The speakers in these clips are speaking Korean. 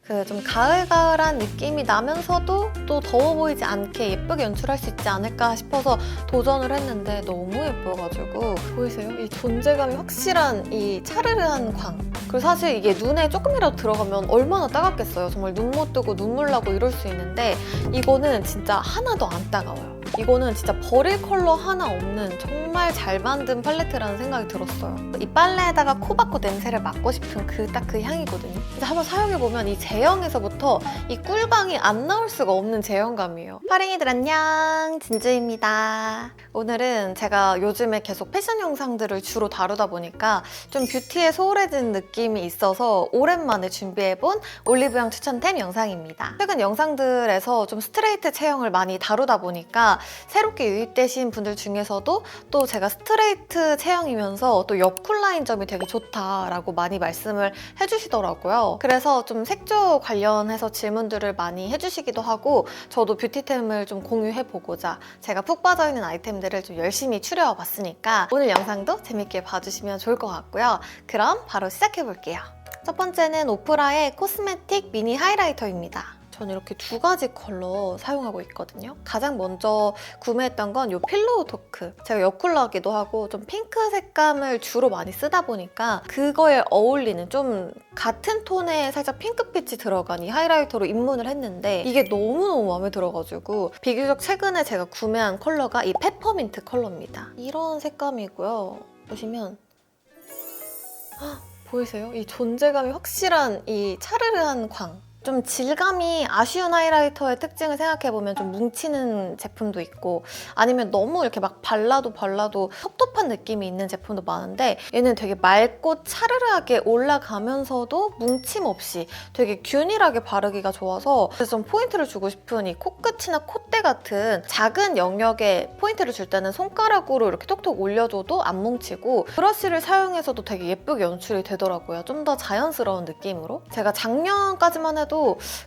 그 좀 가을가을한 느낌이 나면서도 또 더워 보이지 않게 예쁘게 연출할 수 있지 않을까 싶어서 도전을 했는데 너무 예뻐가지고 보이세요? 이 존재감이 확실한 이 차르르한 광. 그리고 사실 이게 눈에 조금이라도 들어가면 얼마나 따갑겠어요. 정말 눈 못 뜨고 눈물 나고 이럴 수 있는데 이거는 진짜 하나도 안 따가워요. 이거는 진짜 버릴 컬러 하나 없는 정말 잘 만든 팔레트라는 생각이 들었어요. 이 빨래에다가 코바코 냄새를 맡고 싶은 딱 그 향이거든요. 근데 한번 사용해보면 이 제형에서부터 이 꿀광이 안 나올 수가 없는 제형감이에요. 파랭이들 안녕, 진주입니다. 오늘은 제가 요즘에 계속 패션 영상들을 주로 다루다 보니까 좀 뷰티에 소홀해진 느낌이 있어서 오랜만에 준비해본 올리브영 추천템 영상입니다. 최근 영상들에서 좀 스트레이트 체형을 많이 다루다 보니까 새롭게 유입되신 분들 중에서도 또 제가 스트레이트 체형이면서 또 옆쿨 라인 점이 되게 좋다라고 많이 말씀을 해주시더라고요. 그래서 좀 색조 관련해서 질문들을 많이 해주시기도 하고 저도 뷰티템을 좀 공유해보고자 제가 푹 빠져있는 아이템들을 좀 열심히 추려봤으니까 오늘 영상도 재밌게 봐주시면 좋을 것 같고요. 그럼 바로 시작해볼게요. 첫 번째는 오프라의 코스메틱 미니 하이라이터입니다. 저는 이렇게 두 가지 컬러 사용하고 있거든요. 가장 먼저 구매했던 건 이 필로우 토크. 제가 여쿨러기도 하고 좀 핑크 색감을 주로 많이 쓰다 보니까 그거에 어울리는 좀 같은 톤의 살짝 핑크빛이 들어간 이 하이라이터로 입문을 했는데 이게 너무너무 마음에 들어가지고 비교적 최근에 제가 구매한 컬러가 이 페퍼민트 컬러입니다. 이런 색감이고요. 보시면 보이세요? 이 존재감이 확실한 이 차르르한 광. 좀 질감이 아쉬운 하이라이터의 특징을 생각해보면 좀 뭉치는 제품도 있고 아니면 너무 이렇게 막 발라도 텁텁한 느낌이 있는 제품도 많은데 얘는 되게 맑고 차르르하게 올라가면서도 뭉침 없이 되게 균일하게 바르기가 좋아서 그래서 좀 포인트를 주고 싶은 이 코끝이나 콧대 같은 작은 영역에 포인트를 줄 때는 손가락으로 이렇게 톡톡 올려줘도 안 뭉치고 브러쉬를 사용해서도 되게 예쁘게 연출이 되더라고요. 좀 더 자연스러운 느낌으로. 제가 작년까지만 해도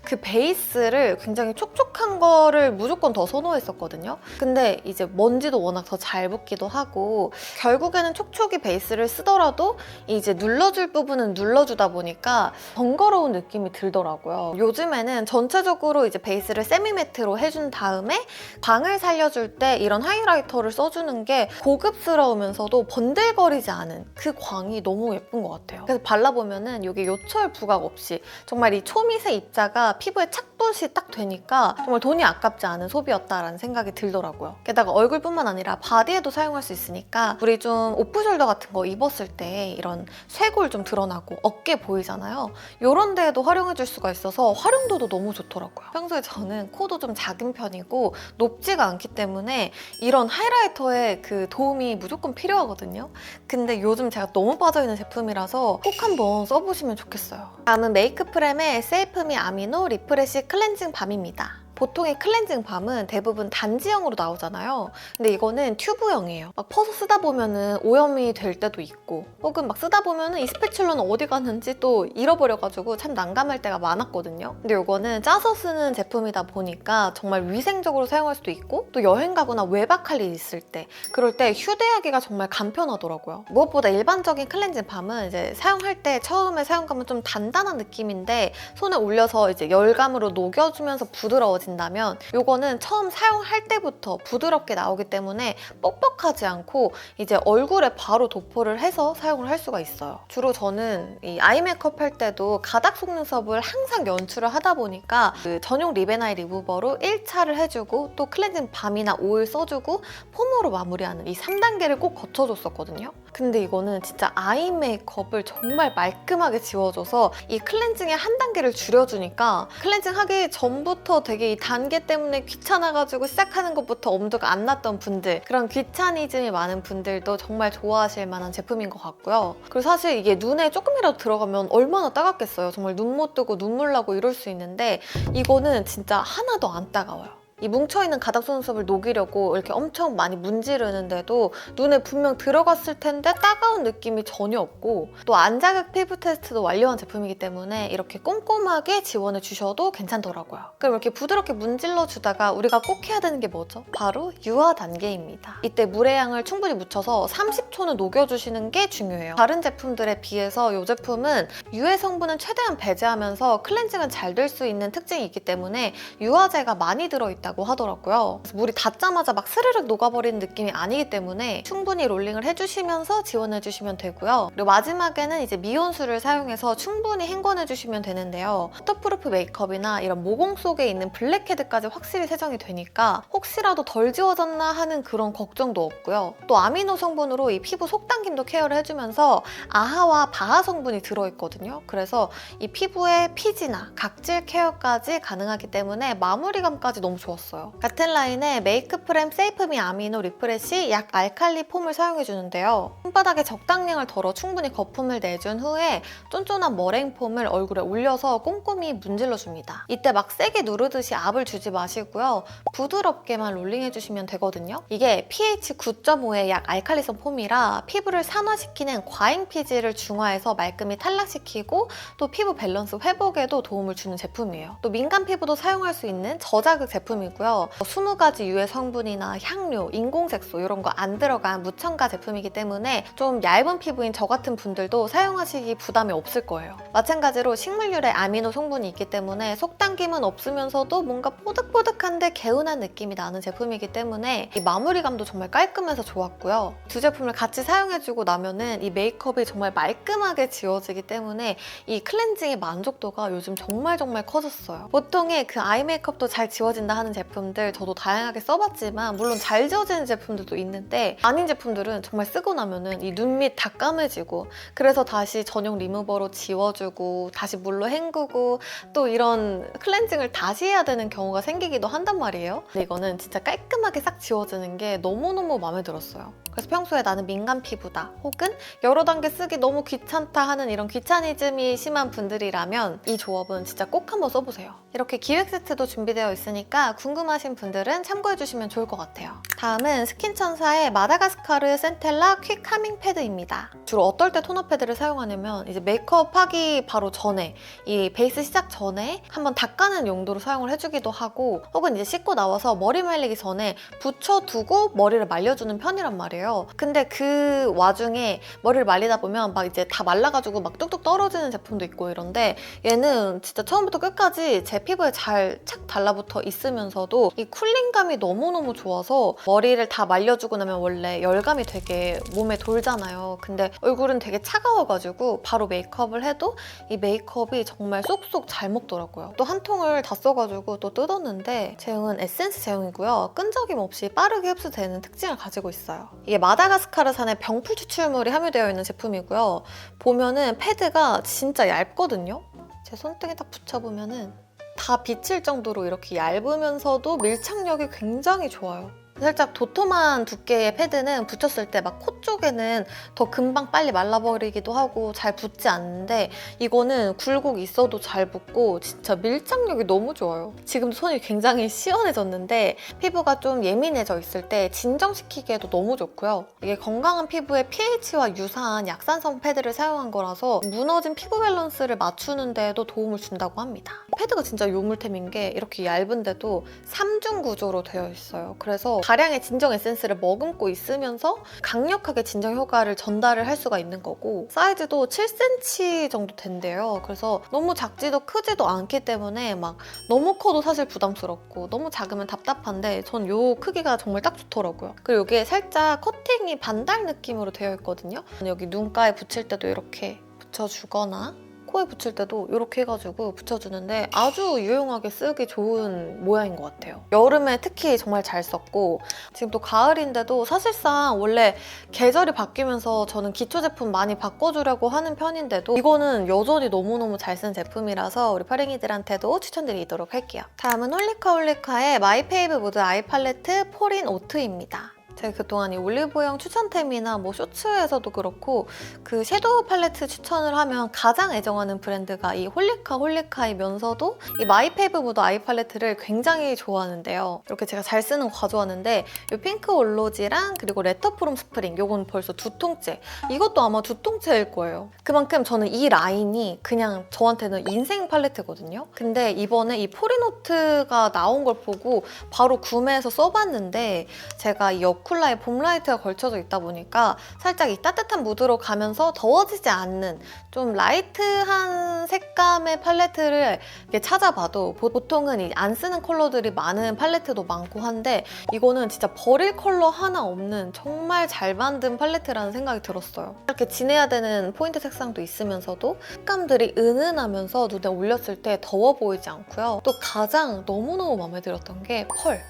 그 베이스를 굉장히 촉촉한 거를 무조건 더 선호했었거든요. 근데 이제 먼지도 워낙 더 잘 붙기도 하고 결국에는 촉촉이 베이스를 쓰더라도 이제 눌러줄 부분은 눌러주다 보니까 번거로운 느낌이 들더라고요. 요즘에는 전체적으로 이제 베이스를 세미매트로 해준 다음에 광을 살려줄 때 이런 하이라이터를 써주는 게 고급스러우면서도 번들거리지 않은 그 광이 너무 예쁜 것 같아요. 그래서 발라보면은 여기 요철 부각 없이 정말 이 초미세 입자가 피부에 착붙이 딱 되니까 정말 돈이 아깝지 않은 소비였다라는 생각이 들더라고요. 게다가 얼굴뿐만 아니라 바디에도 사용할 수 있으니까 우리 좀 오프숄더 같은 거 입었을 때 이런 쇄골 좀 드러나고 어깨 보이잖아요. 이런 데에도 활용해줄 수가 있어서 활용도도 너무 좋더라고요. 평소에 저는 코도 좀 작은 편이고 높지가 않기 때문에 이런 하이라이터에 그 도움이 무조건 필요하거든요. 근데 요즘 제가 너무 빠져있는 제품이라서 꼭 한번 써보시면 좋겠어요. 다음은 메이크프렘의 세이프미 아미노 리프레시 클렌징 밤입니다. 보통의 클렌징 밤은 대부분 단지형으로 나오잖아요. 근데 이거는 튜브형이에요. 막 퍼서 쓰다 보면은 오염이 될 때도 있고 혹은 막 쓰다 보면은 이 스패츌러는 어디 갔는지 또 잃어버려가지고 참 난감할 때가 많았거든요. 근데 이거는 짜서 쓰는 제품이다 보니까 정말 위생적으로 사용할 수도 있고 또 여행 가거나 외박할 일 있을 때 그럴 때 휴대하기가 정말 간편하더라고요. 무엇보다 일반적인 클렌징 밤은 이제 사용할 때 처음에 사용감은 좀 단단한 느낌인데 손에 올려서 이제 열감으로 녹여주면서 부드러워진 다면 이거는 처음 사용할 때부터 부드럽게 나오기 때문에 뻑뻑하지 않고 이제 얼굴에 바로 도포를 해서 사용을 할 수가 있어요. 주로 저는 이 아이 메이크업 할 때도 가닥 속눈썹을 항상 연출을 하다 보니까 그 전용 립앤아이 리무버로 1차를 해주고 또 클렌징 밤이나 오일 써주고 폼으로 마무리하는 이 3단계를 꼭 거쳐줬었거든요. 근데 이거는 진짜 아이 메이크업을 정말 말끔하게 지워줘서 이 클렌징의 한 단계를 줄여주니까 클렌징 하기 전부터 되게 이 단계 때문에 귀찮아가지고 시작하는 것부터 엄두가 안 났던 분들 그런 귀차니즘이 많은 분들도 정말 좋아하실 만한 제품인 것 같고요. 그리고 사실 이게 눈에 조금이라도 들어가면 얼마나 따갑겠어요. 정말 눈 못 뜨고 눈물 나고 이럴 수 있는데 이거는 진짜 하나도 안 따가워요. 이 뭉쳐있는 가닥 속눈썹을 녹이려고 이렇게 엄청 많이 문지르는데도 눈에 분명 들어갔을 텐데 따가운 느낌이 전혀 없고, 또 안자극 피부 테스트도 완료한 제품이기 때문에 이렇게 꼼꼼하게 지원해 주셔도 괜찮더라고요. 그럼 이렇게 부드럽게 문질러 주다가 우리가 꼭 해야 되는 게 뭐죠? 바로 유화 단계입니다. 이때 물의 양을 충분히 묻혀서 30초는 녹여주시는 게 중요해요. 다른 제품들에 비해서 이 제품은 유해 성분은 최대한 배제하면서 클렌징은 잘 될 수 있는 특징이 있기 때문에 유화제가 많이 들어있다고 하더라고요. 그래서 물이 닿자마자 막 스르륵 녹아버리는 느낌이 아니기 때문에 충분히 롤링을 해주시면서 지원해주시면 되고요. 그리고 마지막에는 이제 미온수를 사용해서 충분히 헹궈내주시면 되는데요. 워터프루프 메이크업이나 이런 모공 속에 있는 블랙헤드까지 확실히 세정이 되니까 혹시라도 덜 지워졌나 하는 그런 걱정도 없고요. 또 아미노 성분으로 이 피부 속당김도 케어를 해주면서 아하와 바하 성분이 들어있거든요. 그래서 이 피부의 피지나 각질 케어까지 가능하기 때문에 마무리감까지 너무 좋았어요. 같은 라인의 메이크프렘 세이프미 아미노 리프레시 약 알칼리 폼을 사용해주는데요. 손바닥에 적당량을 덜어 충분히 거품을 내준 후에 쫀쫀한 머랭 폼을 얼굴에 올려서 꼼꼼히 문질러줍니다. 이때 막 세게 누르듯이 압을 주지 마시고요. 부드럽게만 롤링해주시면 되거든요. 이게 pH 9.5의 약 알칼리성 폼이라 피부를 산화시키는 과잉 피지를 중화해서 말끔히 탈락시키고 또 피부 밸런스 회복에도 도움을 주는 제품이에요. 또 민감 피부도 사용할 수 있는 저자극 제품이고요. 20가지 유해 성분이나 향료, 인공색소 이런 거 안 들어간 무첨가 제품이기 때문에 좀 얇은 피부인 저 같은 분들도 사용하시기 부담이 없을 거예요. 마찬가지로 식물유래 아미노 성분이 있기 때문에 속당김은 없으면서도 뭔가 뽀득뽀득한데 개운한 느낌이 나는 제품이기 때문에 이 마무리감도 정말 깔끔해서 좋았고요. 두 제품을 같이 사용해주고 나면은 이 메이크업이 정말 말끔하게 지워지기 때문에 이 클렌징의 만족도가 요즘 정말 커졌어요. 보통의 그 아이 메이크업도 잘 지워진다 하는 제품들 저도 다양하게 써봤지만 물론 잘 지워지는 제품들도 있는데 아닌 제품들은 정말 쓰고 나면은 이 눈 밑 다 까매지고 그래서 다시 전용 리무버로 지워주고 다시 물로 헹구고 또 이런 클렌징을 다시 해야 되는 경우가 생기기도 한단 말이에요. 근데 이거는 진짜 깔끔하게 싹 지워지는 게 너무너무 마음에 들었어요. 그래서 평소에 나는 민감 피부다 혹은 여러 단계 쓰기 너무 귀찮다 하는 이런 귀차니즘이 심한 분들이라면 이 조합은 진짜 꼭 한번 써보세요. 이렇게 기획 세트도 준비되어 있으니까 궁금하신 분들은 참고해주시면 좋을 것 같아요. 다음은 스킨천사의 마다가스카르 센텔라 퀵 카밍 패드입니다. 주로 어떨 때 토너 패드를 사용하냐면 이제 메이크업 하기 바로 전에 이 베이스 시작 전에 한번 닦아내는 용도로 사용을 해주기도 하고 혹은 이제 씻고 나와서 머리 말리기 전에 붙여두고 머리를 말려주는 편이란 말이에요. 근데 그 와중에 머리를 말리다 보면 막 이제 다 말라가지고 막 뚝뚝 떨어지는 제품도 있고 이런데 얘는 진짜 처음부터 끝까지 제 피부에 잘 착 달라붙어 있으면서도 이 쿨링감이 너무너무 좋아서 머리를 다 말려주고 나면 원래 열감이 되게 몸에 돌잖아요. 근데 얼굴은 되게 차가워가지고 바로 메이크업을 해도 이 메이크업이 정말 쏙쏙 잘 먹더라고요. 또 한 통을 다 써가지고 또 뜯었는데 제형은 에센스 제형이고요. 끈적임 없이 빠르게 흡수되는 특징을 가지고 있어요. 이게 마다가스카르산의 병풀 추출물이 함유되어 있는 제품이고요. 보면은 패드가 진짜 얇거든요. 제 손등에 딱 붙여보면은 다 비칠 정도로 이렇게 얇으면서도 밀착력이 굉장히 좋아요. 살짝 도톰한 두께의 패드는 붙였을 때 막 코 쪽에는 더 금방 빨리 말라버리기도 하고 잘 붙지 않는데 이거는 굴곡 있어도 잘 붙고 진짜 밀착력이 너무 좋아요. 지금도 손이 굉장히 시원해졌는데 피부가 좀 예민해져 있을 때 진정시키기에도 너무 좋고요. 이게 건강한 피부의 pH와 유사한 약산성 패드를 사용한 거라서 무너진 피부 밸런스를 맞추는 데에도 도움을 준다고 합니다. 패드가 진짜 요물템인 게 이렇게 얇은데도 3중 구조로 되어 있어요. 그래서 다량의 진정 에센스를 머금고 있으면서 강력하게 진정 효과를 전달을 할 수가 있는 거고 사이즈도 7cm 정도 된대요. 그래서 너무 작지도 크지도 않기 때문에 막 너무 커도 사실 부담스럽고 너무 작으면 답답한데 전 이 크기가 정말 딱 좋더라고요. 그리고 이게 살짝 커팅이 반달 느낌으로 되어 있거든요. 여기 눈가에 붙일 때도 이렇게 붙여주거나 코에 붙일 때도 이렇게 해가지고 붙여주는데 아주 유용하게 쓰기 좋은 모양인 것 같아요. 여름에 특히 정말 잘 썼고 지금 또 가을인데도 사실상 원래 계절이 바뀌면서 저는 기초 제품 많이 바꿔주려고 하는 편인데도 이거는 여전히 너무너무 잘 쓴 제품이라서 우리 파랭이들한테도 추천드리도록 할게요. 다음은 홀리카홀리카의 마이 페이브 무드 아이 팔레트 폴인 오트입니다. 제가 그동안 이 올리브영 추천템이나 뭐 쇼츠에서도 그렇고 그 섀도우 팔레트 추천을 하면 가장 애정하는 브랜드가 이 홀리카이면서도 이 마이페이브 무드 아이 팔레트를 굉장히 좋아하는데요. 이렇게 제가 잘 쓰는 거 가져왔는데 이 핑크 올로지랑 그리고 레터 프롬 스프링 요건 벌써 2통째. 이것도 아마 2통째일 거예요. 그만큼 저는 이 라인이 그냥 저한테는 인생 팔레트거든요. 근데 이번에 이 포리노트가 나온 걸 보고 바로 구매해서 써봤는데 제가 이 여쿨라에 봄 라이트가 걸쳐져 있다 보니까 살짝 이 따뜻한 무드로 가면서 더워지지 않는 좀 라이트한 색감의 팔레트를 찾아봐도 보통은 이 안 쓰는 컬러들이 많은 팔레트도 많고 한데 이거는 진짜 버릴 컬러 하나 없는 정말 잘 만든 팔레트라는 생각이 들었어요. 이렇게 진해야 되는 포인트 색상도 있으면서도 색감들이 은은하면서 눈에 올렸을 때 더워 보이지 않고요. 또 가장 너무너무 마음에 들었던 게 펄.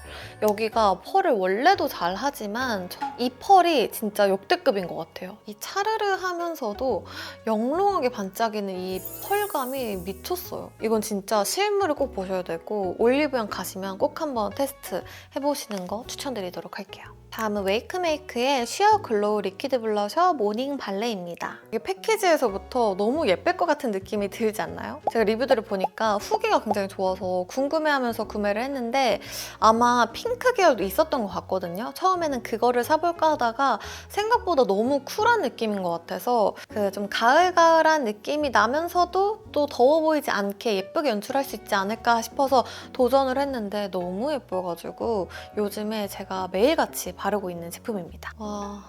여기가 펄을 원래도 잘 하지만 이 펄이 진짜 역대급인 것 같아요. 이 차르르 하면서도 영롱하게 반짝이는 이 펄감이 미쳤어요. 이건 진짜 실물을 꼭 보셔야 되고 올리브영 가시면 꼭 한번 테스트 해보시는 거 추천드리도록 할게요. 다음은 웨이크메이크의 쉬어 글로우 리퀴드 블러셔 모닝 발레입니다. 이게 패키지에서부터 너무 예쁠 것 같은 느낌이 들지 않나요? 제가 리뷰들을 보니까 후기가 굉장히 좋아서 궁금해하면서 구매를 했는데 아마 핑크 계열도 있었던 것 같거든요. 처음에는 그거를 사볼까 하다가 생각보다 너무 쿨한 느낌인 것 같아서 그 좀 가을가을한 느낌이 나면서도 또 더워 보이지 않게 예쁘게 연출할 수 있지 않을까 싶어서 도전을 했는데 너무 예뻐가지고 요즘에 제가 매일같이 바르고 있는 제품입니다. 와,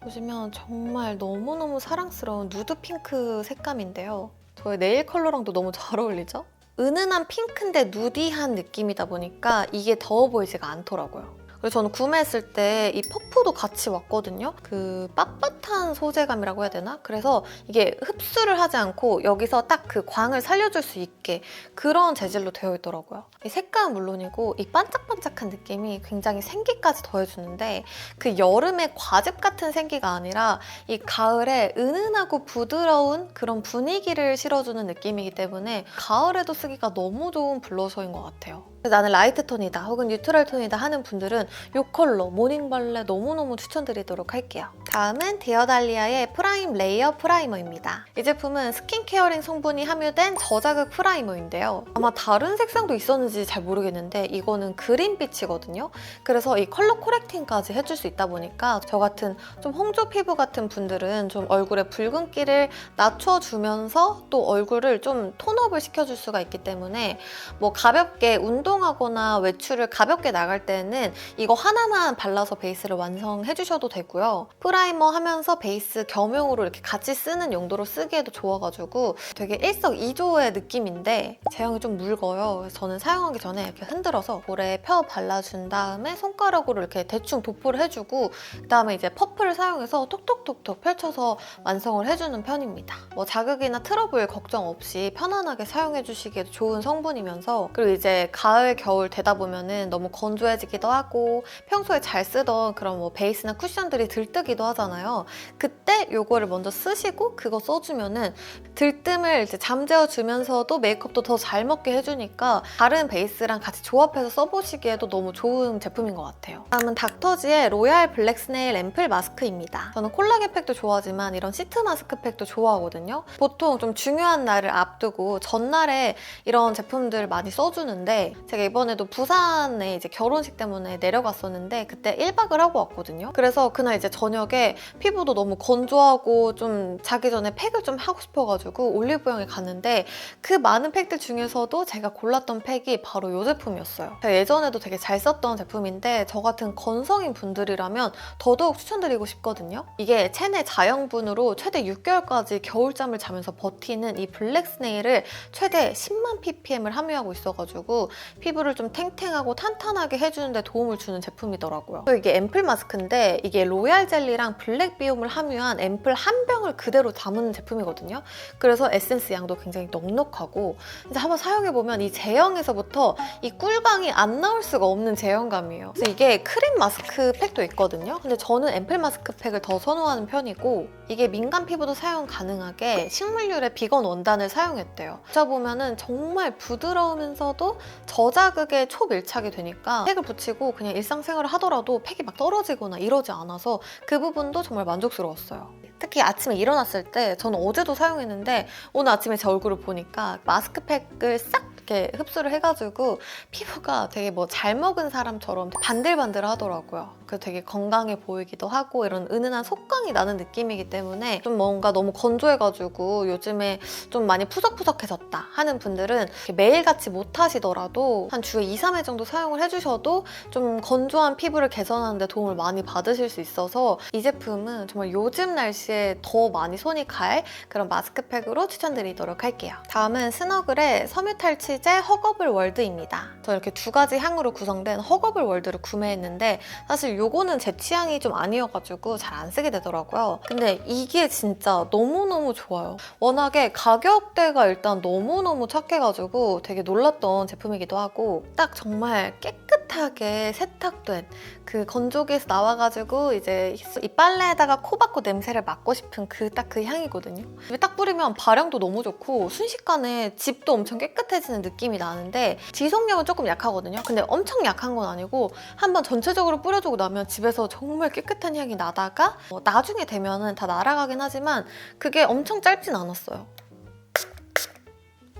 보시면 정말 너무너무 사랑스러운 누드 핑크 색감인데요. 저의 네일 컬러랑도 너무 잘 어울리죠? 은은한 핑크인데 누디한 느낌이다 보니까 이게 더워 보이지가 않더라고요. 그래서 저는 구매했을 때 이 퍼프도 같이 왔거든요. 그 빳빳한 소재감이라고 해야 되나? 그래서 이게 흡수를 하지 않고 여기서 딱 그 광을 살려줄 수 있게 그런 재질로 되어 있더라고요. 이 색감은 물론이고 이 반짝반짝한 느낌이 굉장히 생기까지 더해주는데 그 여름의 과즙 같은 생기가 아니라 이 가을에 은은하고 부드러운 그런 분위기를 실어주는 느낌이기 때문에 가을에도 쓰기가 너무 좋은 블러셔인 것 같아요. 나는 라이트 톤이다 혹은 뉴트럴 톤이다 하는 분들은 이 컬러 모닝 발레 너무너무 추천드리도록 할게요. 다음은 디어달리아의 프라임 레이어 프라이머입니다. 이 제품은 스킨케어링 성분이 함유된 저자극 프라이머인데요. 아마 다른 색상도 있었는지 잘 모르겠는데 이거는 그린빛이거든요. 그래서 이 컬러 코렉팅까지 해줄 수 있다 보니까 저 같은 좀 홍조 피부 같은 분들은 좀 얼굴에 붉은기를 낮춰주면서 또 얼굴을 좀 톤업을 시켜줄 수가 있기 때문에 뭐 가볍게 운동하거나 외출을 가볍게 나갈 때는 이거 하나만 발라서 베이스를 완성해 주셔도 되고요. 프라이머 하면서 베이스 겸용으로 이렇게 같이 쓰는 용도로 쓰기에도 좋아가지고 되게 일석이조의 느낌인데 제형이 좀 묽어요. 그래서 저는 사용하기 전에 이렇게 흔들어서 볼에 펴 발라준 다음에 손가락으로 이렇게 대충 도포를 해주고 그다음에 이제 퍼프를 사용해서 톡톡톡톡 펼쳐서 완성을 해주는 편입니다. 뭐 자극이나 트러블 걱정 없이 편안하게 사용해 주시기에도 좋은 성분이면서 그리고 이제 가을, 겨울 되다 보면은 너무 건조해지기도 하고 평소에 잘 쓰던 그런 뭐 베이스나 쿠션들이 들뜨기도 하잖아요. 그때 요거를 먼저 쓰시고 그거 써주면은 들뜸을 이제 잠재워주면서도 메이크업도 더 잘 먹게 해주니까 다른 베이스랑 같이 조합해서 써보시기에도 너무 좋은 제품인 것 같아요. 다음은 닥터지의 로얄 블랙 스네일 앰플 마스크입니다. 저는 콜라겐 팩도 좋아하지만 이런 시트 마스크 팩도 좋아하거든요. 보통 좀 중요한 날을 앞두고 전날에 이런 제품들 많이 써주는데 제가 이번에도 부산에 이제 결혼식 때문에 내려갔었는데 그때 1박을 하고 왔거든요. 그래서 그날 이제 저녁에 피부도 너무 건조하고 좀 자기 전에 팩을 좀 하고 싶어가지고 올리브영에 갔는데 그 많은 팩들 중에서도 제가 골랐던 팩이 바로 이 제품이었어요. 제가 예전에도 되게 잘 썼던 제품인데 저 같은 건성인 분들이라면 더더욱 추천드리고 싶거든요. 이게 체내 자연분으로 최대 6개월까지 겨울잠을 자면서 버티는 이 블랙 스네일을 최대 10만 ppm을 함유하고 있어가지고 피부를 좀 탱탱하고 탄탄하게 해주는 데 도움을 주는 제품이더라고요. 또 이게 앰플 마스크인데 이게 로얄 젤리랑 블랙 비옴을 함유한 앰플 한 병을 그대로 담은 제품이거든요. 그래서 에센스 양도 굉장히 넉넉하고 이제 한번 사용해보면 이 제형에서부터 이 꿀광이 안 나올 수가 없는 제형감이에요. 그래서 이게 크림 마스크 팩도 있거든요. 근데 저는 앰플 마스크 팩을 더 선호하는 편이고 이게 민감 피부도 사용 가능하게 식물유래 비건 원단을 사용했대요. 붙여보면은 정말 부드러우면서도 저자극에 초밀착이 되니까 팩을 붙이고 그냥 그냥 일상생활을 하더라도 팩이 막 떨어지거나 이러지 않아서 그 부분도 정말 만족스러웠어요. 특히 아침에 일어났을 때 저는 어제도 사용했는데 오늘 아침에 제 얼굴을 보니까 마스크팩을 싹 이렇게 흡수를 해가지고 피부가 되게 뭐 잘 먹은 사람처럼 반들반들 하더라고요. 그래서 되게 건강해 보이기도 하고 이런 은은한 속광이 나는 느낌이기 때문에 좀 뭔가 너무 건조해가지고 요즘에 좀 많이 푸석푸석해졌다 하는 분들은 매일같이 못 하시더라도 한 주에 2, 3회 정도 사용을 해주셔도 좀 건조한 피부를 개선하는 데 도움을 많이 받으실 수 있어서 이 제품은 정말 요즘 날씨에 더 많이 손이 갈 그런 마스크팩으로 추천드리도록 할게요. 다음은 스너글의 섬유탈취제 허거블 월드입니다. 저는 이렇게 두 가지 향으로 구성된 허거블 월드를 구매했는데 사실 요거는 제 취향이 좀 아니어가지고 잘 안 쓰게 되더라고요. 근데 이게 진짜 너무너무 좋아요. 워낙에 가격대가 일단 너무너무 착해가지고 되게 놀랐던 제품이기도 하고 딱 정말 깨끗하게 세탁된 그 건조기에서 나와가지고 이제 이 빨래에다가 코 박고 냄새를 맡고 싶은 딱 그 향이거든요. 입에 딱 뿌리면 발향도 너무 좋고 순식간에 집도 엄청 깨끗해지는 느낌이 나는데 지속력은 조금 약하거든요. 근데 엄청 약한 건 아니고 한번 전체적으로 뿌려주고 나면 집에서 정말 깨끗한 향이 나다가 나중에 되면은 다 날아가긴 하지만 그게 엄청 짧진 않았어요.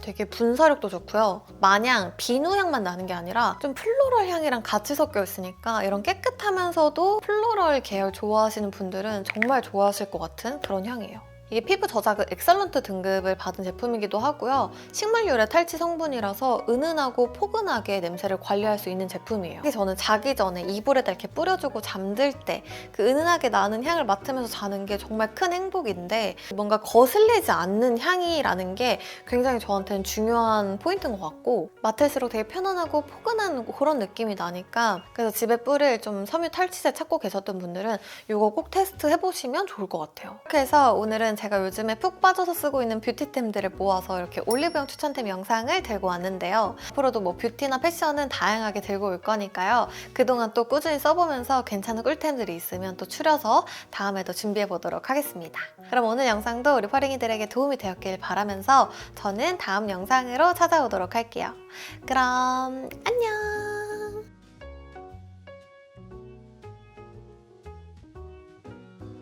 되게 분사력도 좋고요. 마냥 비누향만 나는 게 아니라 좀 플로럴 향이랑 같이 섞여 있으니까 이런 깨끗하면서도 플로럴 계열 좋아하시는 분들은 정말 좋아하실 것 같은 그런 향이에요. 이게 피부 저자극 엑설런트 등급을 받은 제품이기도 하고요. 식물유래 탈취 성분이라서 은은하고 포근하게 냄새를 관리할 수 있는 제품이에요. 특히 저는 자기 전에 이불에다 이렇게 뿌려주고 잠들 때 그 은은하게 나는 향을 맡으면서 자는 게 정말 큰 행복인데 뭔가 거슬리지 않는 향이라는 게 굉장히 저한테는 중요한 포인트인 것 같고 맡을수록 되게 편안하고 포근한 그런 느낌이 나니까 그래서 집에 뿌릴 좀 섬유 탈취제 찾고 계셨던 분들은 이거 꼭 테스트 해보시면 좋을 것 같아요. 그래서 오늘은 제가 요즘에 푹 빠져서 쓰고 있는 뷰티템들을 모아서 이렇게 올리브영 추천템 영상을 들고 왔는데요. 앞으로도 뭐 뷰티나 패션은 다양하게 들고 올 거니까요. 그동안 또 꾸준히 써보면서 괜찮은 꿀템들이 있으면 또 추려서 다음에도 준비해보도록 하겠습니다. 그럼 오늘 영상도 우리 퍼링이들에게 도움이 되었길 바라면서 저는 다음 영상으로 찾아오도록 할게요. 그럼 안녕!